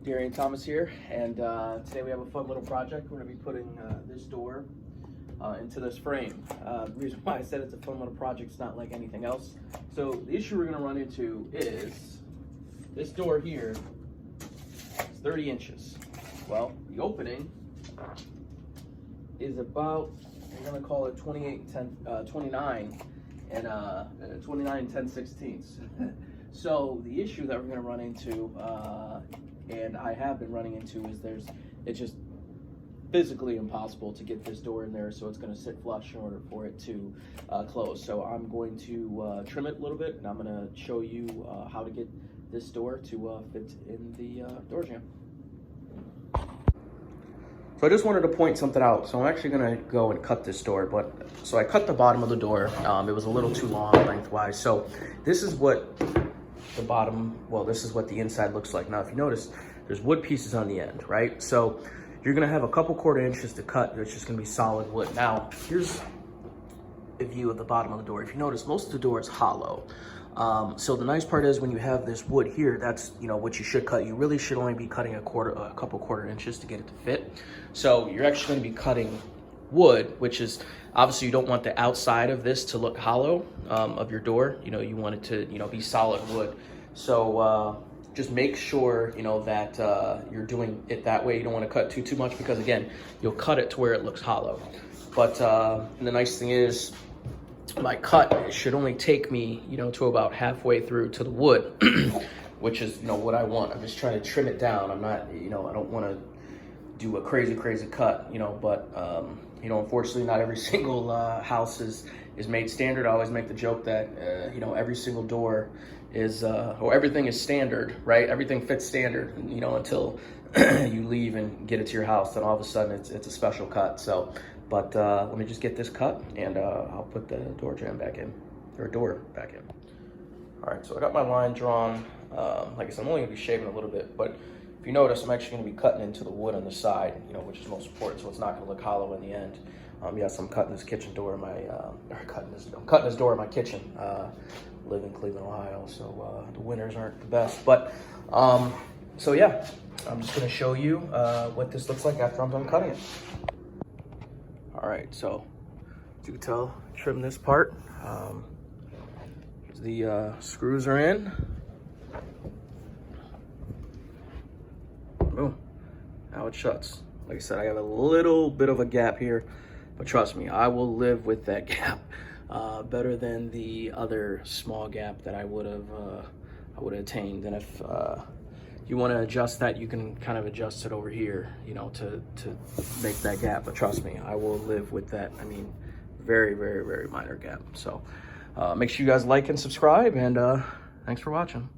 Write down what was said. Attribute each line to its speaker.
Speaker 1: Darian Thomas here, and today we have a fun little project. We're going to be putting this door into this frame. The reason why I said it's a fun little project is not like anything else. So the issue we're going to run into is this door here is 30 inches. Well, the opening is about, we're going to call it 29 and 10/16. So the issue that we're going to run into, and I have been running into, is it's just physically impossible to get this door in there, so it's going to sit flush in order for it to close. So I'm going to trim it a little bit, and I'm going to show you how to get this door to fit in the door jamb. So I just wanted to point something out. So I'm actually gonna go and cut this door, so I cut the bottom of the door. It was a little too long lengthwise. So this is what the bottom, well, this is what the inside looks like. Now, if you notice, there's wood pieces on the end, right? So you're gonna have a couple quarter inches to cut. It's just gonna be solid wood. Now, here's a view of the bottom of the door. If you notice, most of the door is hollow. So the nice part is when you have this wood here, that's, you know, what you should cut. You really should only be cutting a couple quarter inches to get it to fit. So you're actually going to be cutting wood, which is obviously you don't want the outside of this to look hollow of your door. You know, you want it to, you know, be solid wood. So just make sure, you know, that you're doing it that way. You don't want to cut too much because, again, you'll cut it to where it looks hollow. But the nice thing is, my cut should only take me, you know, to about halfway through to the wood, which is, you know, what I want. I'm just trying to trim it down. I'm not, you know, I don't want to do a crazy cut, you know, but, you know, unfortunately not every single house is made standard. I always make the joke that, you know, every single door is, or everything is standard, right? Everything fits standard, you know, until you leave and get it to your house, then all of a sudden it's a special cut. So, but let me just get this cut, and I'll put the door jamb back in, or door back in. All right, so I got my line drawn. Like I said, I'm only gonna be shaving a little bit, but if you notice, I'm actually gonna be cutting into the wood on the side, you know, which is most important, so it's not gonna look hollow in the end. Yes, I'm cutting this kitchen door in my, I'm cutting this door in my kitchen. Live in Cleveland, Ohio, so the winters aren't the best. But, so yeah, I'm just gonna show you what this looks like after I'm done cutting it. All right, so as you can tell, trim this part. The screws are in. Boom, now it shuts. Like I said, I have a little bit of a gap here, but trust me, I will live with that gap. Better than the other small gap that I would have attained. And if you want to adjust that, you can kind of adjust it over here, you know, to make that gap. But trust me, I will live with that. I mean, very, very, very minor gap. So make sure you guys like and subscribe, and thanks for watching.